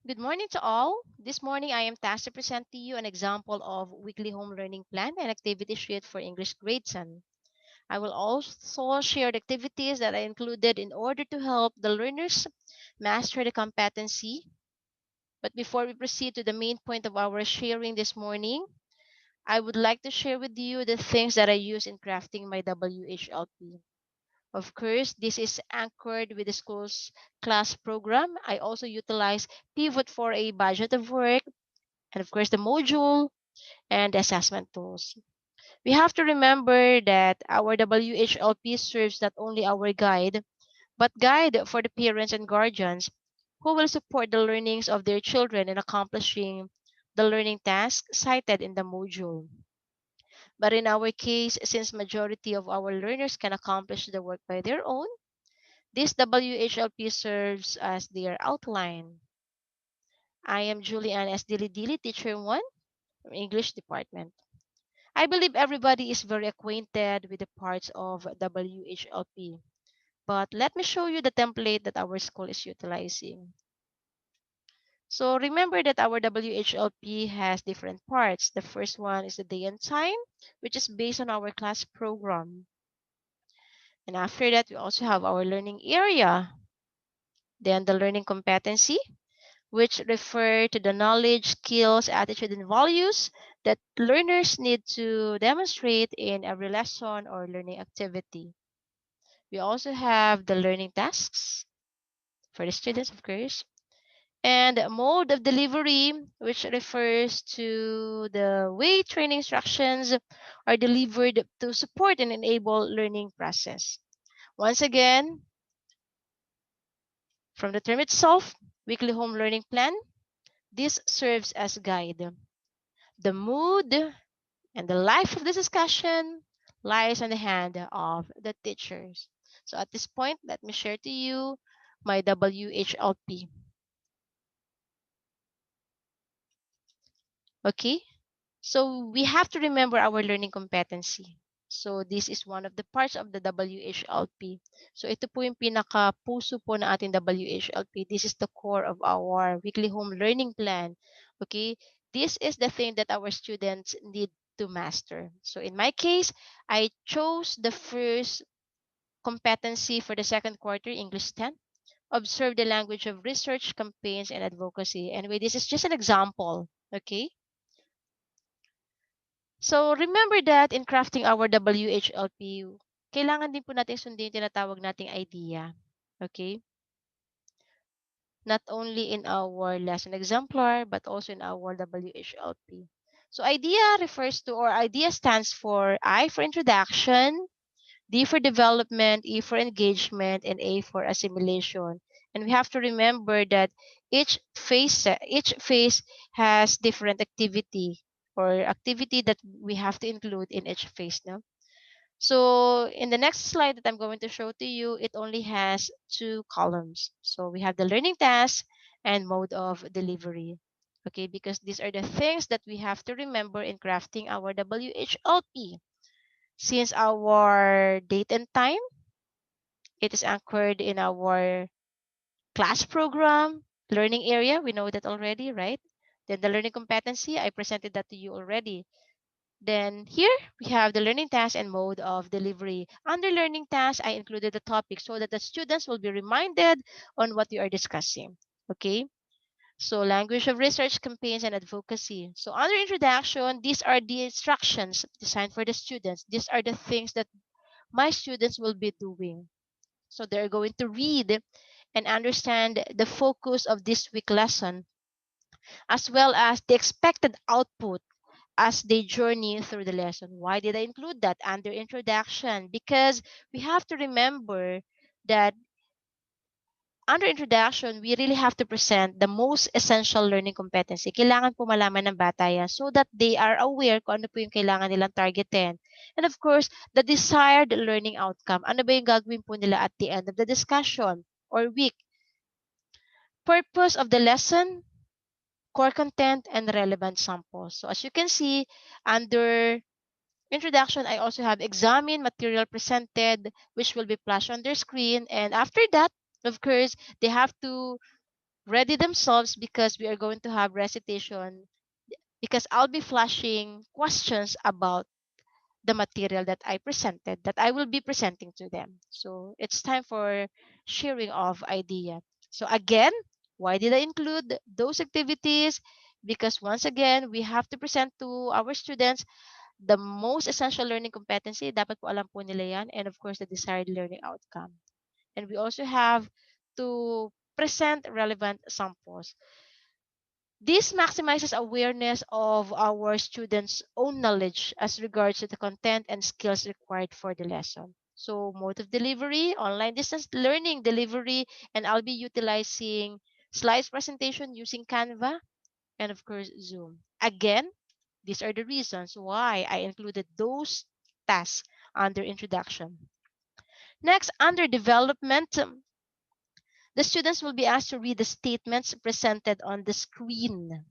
Good morning to all. This morning I am tasked to present to you an example of weekly home learning plan and activity sheet for English grade 10. I will also share the activities that I included in order to help the learners master the competency. But before we proceed to the main point of our sharing this morning, I would like to share with you the things that I use in crafting my WHLP. Of course, this is anchored with the school's class program. I also utilize Pivot for a budget of work and of course the module and the assessment tools. We have to remember that our WHLP serves not only our guide, but guide for the parents and guardians who will support the learnings of their children in accomplishing the learning tasks cited in the module. But in our case, since majority of our learners can accomplish the work by their own, this WHLP serves as their outline. I am Julianne S. Dili Dili, Teacher 1 from English Department. I believe everybody is very acquainted with the parts of WHLP, but let me show you the template that our school is utilizing. So remember that our WHLP has different parts. The first one is the day and time, which is based on our class program. And after that, we also have our learning area. Then the learning competency, which refer to the knowledge, skills, attitude, and values that learners need to demonstrate in every lesson or learning activity. We also have the learning tasks for the students, of course, and mode of delivery, which refers to the way training instructions are delivered to support and enable learning process. Once again, from the term itself, weekly home learning plan, this serves as guide. The mood and the life of this discussion lies in the hand of the teachers. So at this point, let me share to you my WHLP. Okay? So we have to remember our learning competency. So this is one of the parts of the WHLP. So ito po yung pinaka-puso po na ating WHLP. This is the core of our weekly home learning plan. Okay? This is the thing that our students need to master. So in my case, I chose the first competency for the second quarter, English 10. Observe the language of research, campaigns, and advocacy. Anyway, this is just an example. Okay? So, remember that in crafting our WHLP, kailangan din po natin sundin yung tinatawag nating idea. Okay? Not only in our lesson exemplar, but also in our WHLP. So, idea refers to, or idea stands for I for introduction, D for development, E for engagement, and A for assimilation. And we have to remember that each phase has different activity or activity that we have to include in each phase. No? So in the next slide that I'm going to show to you, it only has two columns. So we have the learning task and mode of delivery. Okay, because these are the things that we have to remember in crafting our WHLP. Since our date and time, it is anchored in our class program, learning area. We know that already, right? Then the learning competency, I presented that to you already. Then here we have the learning task and mode of delivery. Under learning task, I included the topic so that the students will be reminded on what we are discussing. Okay? So language of research, campaigns, and advocacy. So under introduction, these are the instructions designed for the students. These are the things that my students will be doing. So they're going to read and understand the focus of this week lesson, as well as the expected output as they journey through the lesson. Why did I include that under introduction? Because we have to remember that under introduction, we really have to present the most essential learning competency. Kailangan po malaman ng bata yan so that they are aware kung ano po yung kailangan nilang targetin. And of course, the desired learning outcome. Ano ba yung gagawin po nila at the end of the discussion or week? Purpose of the lesson, core content, and relevant samples. So as you can see, under introduction, I also have examine material presented, which will be flashed on their screen. And after that, of course, they have to ready themselves because we are going to have recitation, because I'll be flashing questions about the material that I presented, that I will be presenting to them. So it's time for sharing of idea. So again, why did I include those activities? Because once again, we have to present to our students the most essential learning competency. Dapat po alam po nila yan. And of course, the desired learning outcome. And we also have to present relevant samples. This maximizes awareness of our students' own knowledge as regards to the content and skills required for the lesson. So mode of delivery, online distance learning delivery, and I'll be utilizing slides presentation using Canva and of course Zoom. Again, these are the reasons why I included those tasks under introduction. Next, under development, the students will be asked to read the statements presented on the screen.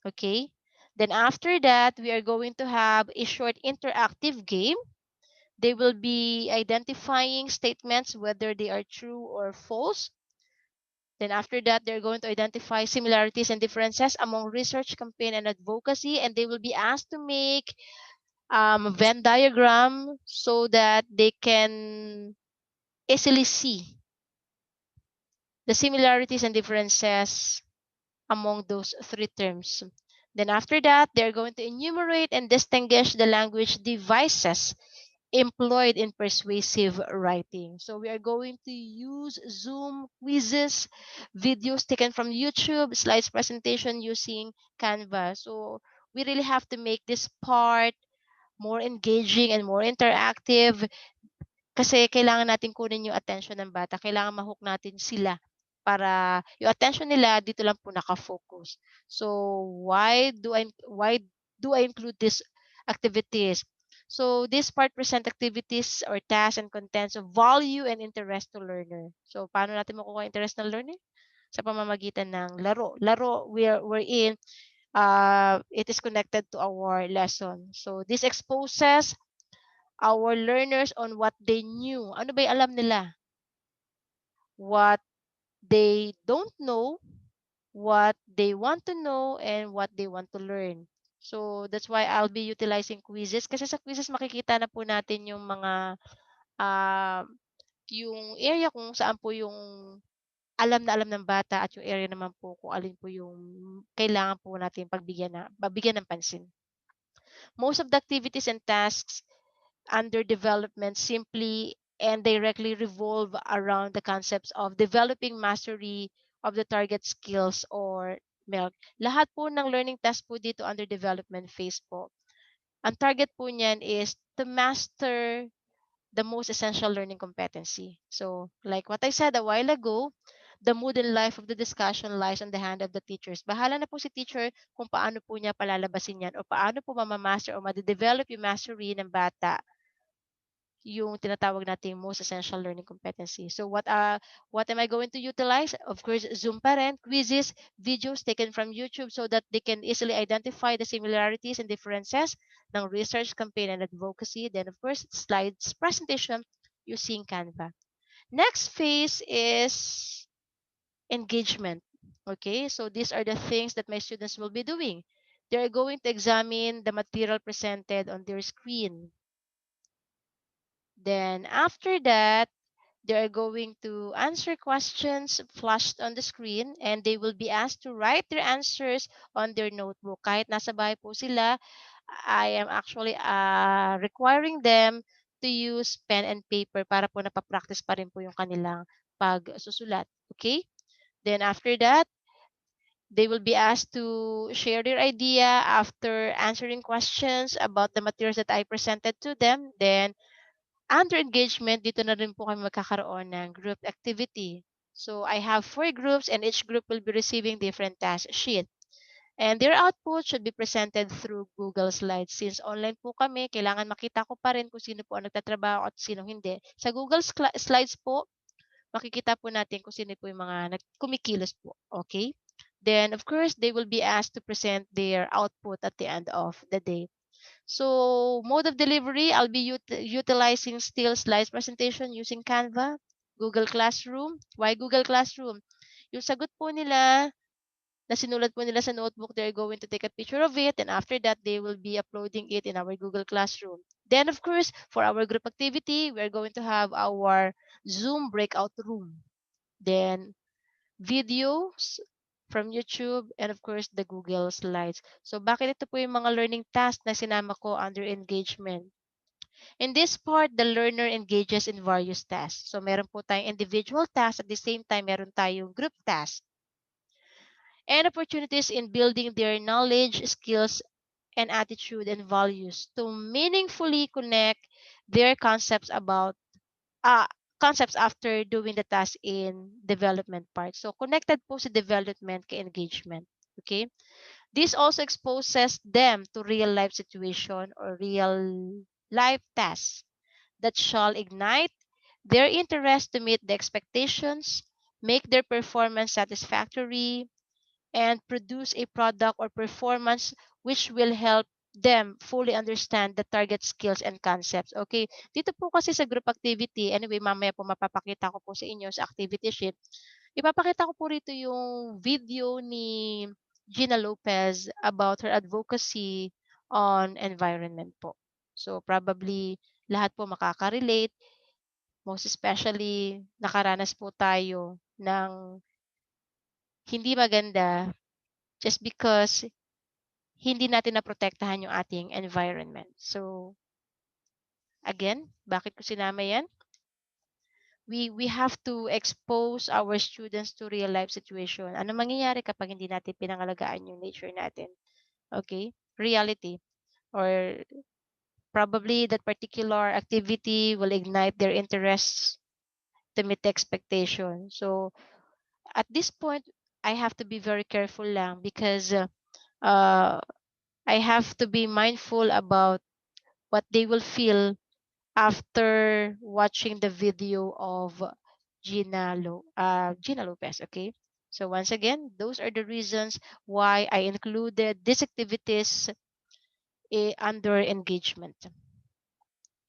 Okay. Then after that, we are going to have a short interactive game. They will be identifying statements whether they are true or false. Then after that, they're going to identify similarities and differences among research, campaign, and advocacy. And they will be asked to make Venn diagram so that they can easily see the similarities and differences among those three terms. Then after that, they're going to enumerate and distinguish the language devices employed in persuasive writing. So we are going to use Zoom quizzes, videos taken from YouTube, slides presentation using Canva. So we really have to make this part more engaging and more interactive. Kasi kailangan natin kunin yung attention ng bata, kailangan ma-hook natin sila para yung attention nila dito lang po naka-focus. So, why do I include these activities? So, this part present activities or tasks and contents of value and interest to learner. So, paano natin makukuha interest ng learner? Sa pamamagitan ng laro. Laro we're in, it is connected to our lesson. So, this exposes our learners on what they knew. Ano ba yung alam nila? What they don't know, what they want to know, and what they want to learn. So, that's why I'll be utilizing quizzes. Kasi sa quizzes, makikita na po natin uh, yung area kung saan po yung alam na alam ng bata at yung area naman po kung alin po yung kailangan po natin pagbigyan ng pansin. Most of the activities and tasks under development simply and directly revolve around the concepts of developing mastery of the target skills or milk. Lahat po ng learning task po dito under development phase po. Ang target po niyan is to master the most essential learning competency. So, like what I said a while ago, the mood and life of the discussion lies on the hand of the teachers. Bahala na po si teacher kung paano po niya palalabasin yan o paano po mamamaster o ma-develop yung mastery ng bata yung tinatawag nating most essential learning competency. So what am I going to utilize? Of course, Zoom pa rin, quizzes, videos taken from YouTube so that they can easily identify the similarities and differences ng research, campaign, and advocacy. Then of course, slides presentation using Canva. Next phase is engagement. Okay, so these are the things that my students will be doing. They are going to examine the material presented on their screen. Then after that, they are going to answer questions flashed on the screen and they will be asked to write their answers on their notebook. Kahit nasa bahay po sila, I am actually requiring them to use pen and paper para po napapractice pa rin po yung kanilang pagsusulat. Okay? Then after that, they will be asked to share their idea after answering questions about the materials that I presented to them. Then under engagement, dito na rin po kami magkakaroon ng group activity. So I have 4 groups and each group will be receiving different task sheet. And their output should be presented through Google Slides. Since online po kami, kailangan makita ko pa rin kung sino po ang nagtatrabaho at sino hindi. Sa Google Slides po, makikita po natin kung sino po yung mga kumikilos po. Okay? Then, of course, they will be asked to present their output at the end of the day. So, mode of delivery, I'll be utilizing still slides presentation using Canva, Google Classroom. Why Google Classroom? Yung sagot po nila na sinulat po nila sa notebook, they're going to take a picture of it, and after that, they will be uploading it in our Google Classroom. Then, of course, for our group activity, we're going to have our Zoom breakout room. Then, videos from YouTube, and of course, the Google Slides. So, bakit ito po yung mga learning tasks na sinama ko under engagement? In this part, the learner engages in various tasks. So, meron po tayong individual tasks. At the same time, meron tayong group tasks. And opportunities in building their knowledge, skills, and attitude and values to meaningfully connect their uh, concepts after doing the task in development part. So, connected po sa development ka engagement. Okay? This also exposes them to real life situation or real life tasks that shall ignite their interest to meet the expectations, make their performance satisfactory, and produce a product or performance which will help them fully understand the target skills and concepts. Okay, dito po kasi sa group activity, anyway, mamaya po mapapakita ko po sa inyo sa activity sheet. Ipapakita ko po rito yung video ni Gina Lopez about her advocacy on environment po. So probably lahat po makaka-relate, most especially nakaranas po tayo ng hindi maganda just because hindi natin naprotektahan yung ating environment. So, again, bakit ko sinama yan? We have to expose our students to real life situation. Ano mangyayari kapag hindi natin pinangalagaan yung nature natin? Okay? Reality. Or probably that particular activity will ignite their interests to meet the expectation. So, at this point, I have to be very careful lang because uh, I have to be mindful about what they will feel after watching the video of Gina Lopez. Okay. So once again, those are the reasons why I included these activities under engagement.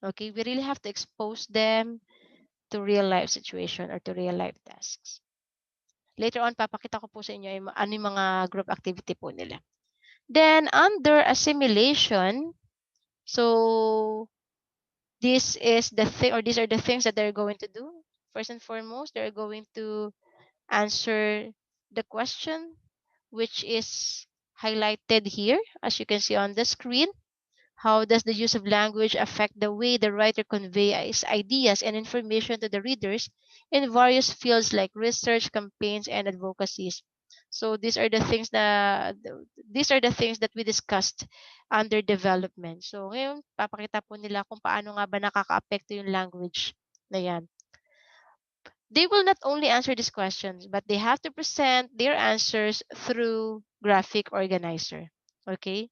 Okay, we really have to expose them to real life situation or to real life tasks. Later on, papakita ko po sa inyo ano yung mga group activity po nila. Then under assimilation, so this is the thing, or these are the things that they're going to do. First and foremost, they're going to answer the question, which is highlighted here, as you can see on the screen. How does the use of language affect the way the writer conveys ideas and information to the readers in various fields like research, campaigns, and advocacies? So these are the things that we discussed under development. So ngayon, papakita po nila kung paano nga ba nakakaapekto yung language na yan. They will not only answer these questions, but they have to present their answers through graphic organizer. Okay?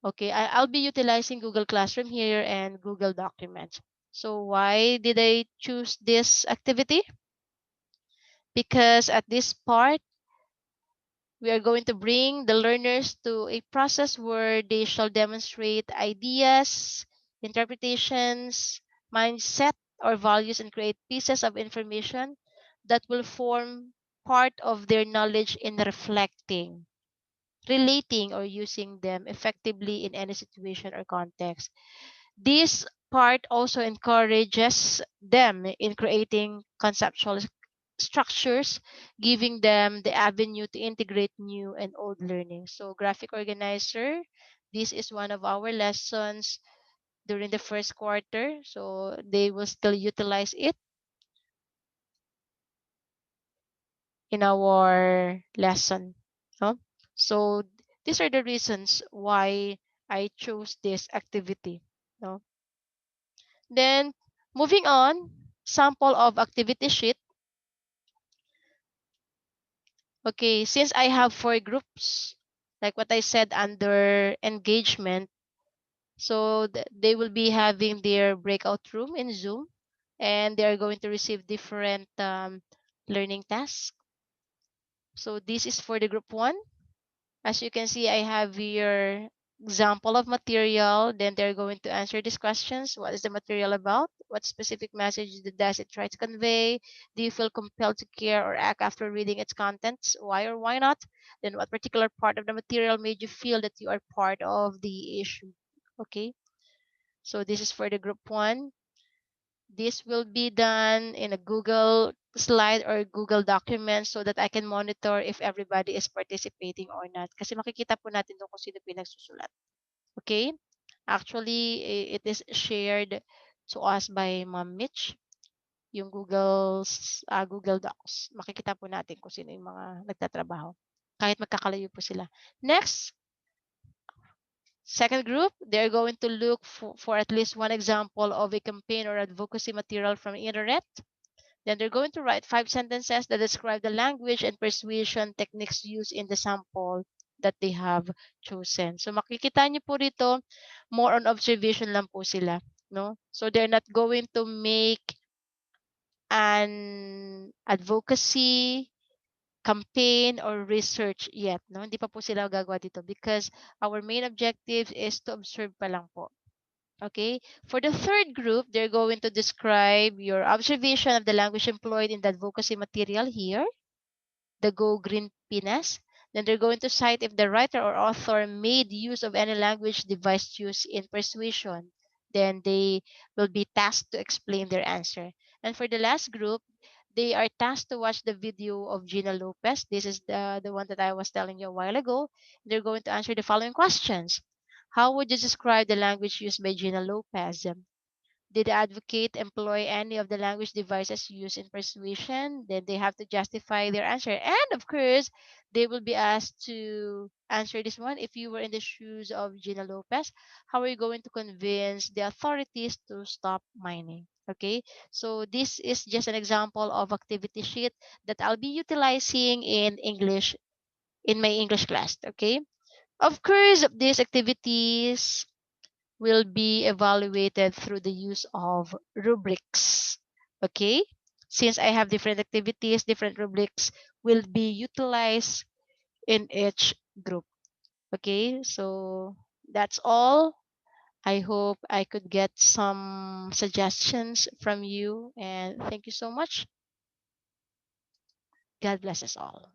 Okay, I'll be utilizing Google Classroom here and Google Documents. So why did I choose this activity? Because at this part, we are going to bring the learners to a process where they shall demonstrate ideas, interpretations, mindset, or values and create pieces of information that will form part of their knowledge in reflecting, relating, or using them effectively in any situation or context. This part also encourages them in creating conceptual structures, giving them the avenue to integrate new and old learning. So, graphic organizer, this is one of our lessons during the first quarter. So, they will still utilize it in our lesson. No? So, these are the reasons why I chose this activity. No? Then, moving on, sample of activity sheet. Okay, since I have 4 groups, like what I said under engagement, so they will be having their breakout room in Zoom, and they are going to receive different learning tasks. So this is for the group 1. As you can see, I have here example of material, then they're going to answer these questions. What is the material about? What specific message does it try to convey? Do you feel compelled to care or act after reading its contents? Why or why not? Then what particular part of the material made you feel that you are part of the issue? Okay, so this is for the group one. This will be done in a Google slide or Google document so that I can monitor if everybody is participating or not. Kasi makikita po natin doon kung sino pinagsusulat. Okay? Actually, it is shared to us by Ma'am Mitch, yung Google Docs. Makikita po natin kung sino yung mga nagtatrabaho. Kahit magkakalayo po sila. Next, second group, they're going to look for at least one example of a campaign or advocacy material from the internet. Then they're going to write 5 sentences that describe the language and persuasion techniques used in the sample that they have chosen. So makikita niyo po rito, more on observation lang po sila, no? So they're not going to make an advocacy campaign or research yet, no? Hindi pa po sila gagawa dito because our main objective is to observe pa lang po. Okay. For the third group, they're going to describe your observation of the language employed in the advocacy material here, the Go Green Pinas. Then they're going to cite if the writer or author made use of any language device used in persuasion. Then they will be tasked to explain their answer. And for the last group, they are tasked to watch the video of Gina Lopez. This is the one that I was telling you a while ago. They're going to answer the following questions. How would you describe the language used by Gina Lopez? Did the advocate employ any of the language devices used in persuasion? Then they have to justify their answer. And of course, they will be asked to answer this one. If you were in the shoes of Gina Lopez, how are you going to convince the authorities to stop mining? Okay, so this is just an example of activity sheet that I'll be utilizing in English in my English class. Okay, of course, these activities will be evaluated through the use of rubrics. Okay? Since I have different activities, different rubrics will be utilized in each group. Okay? So that's all. I hope I could get some suggestions from you and thank you so much. God bless us all.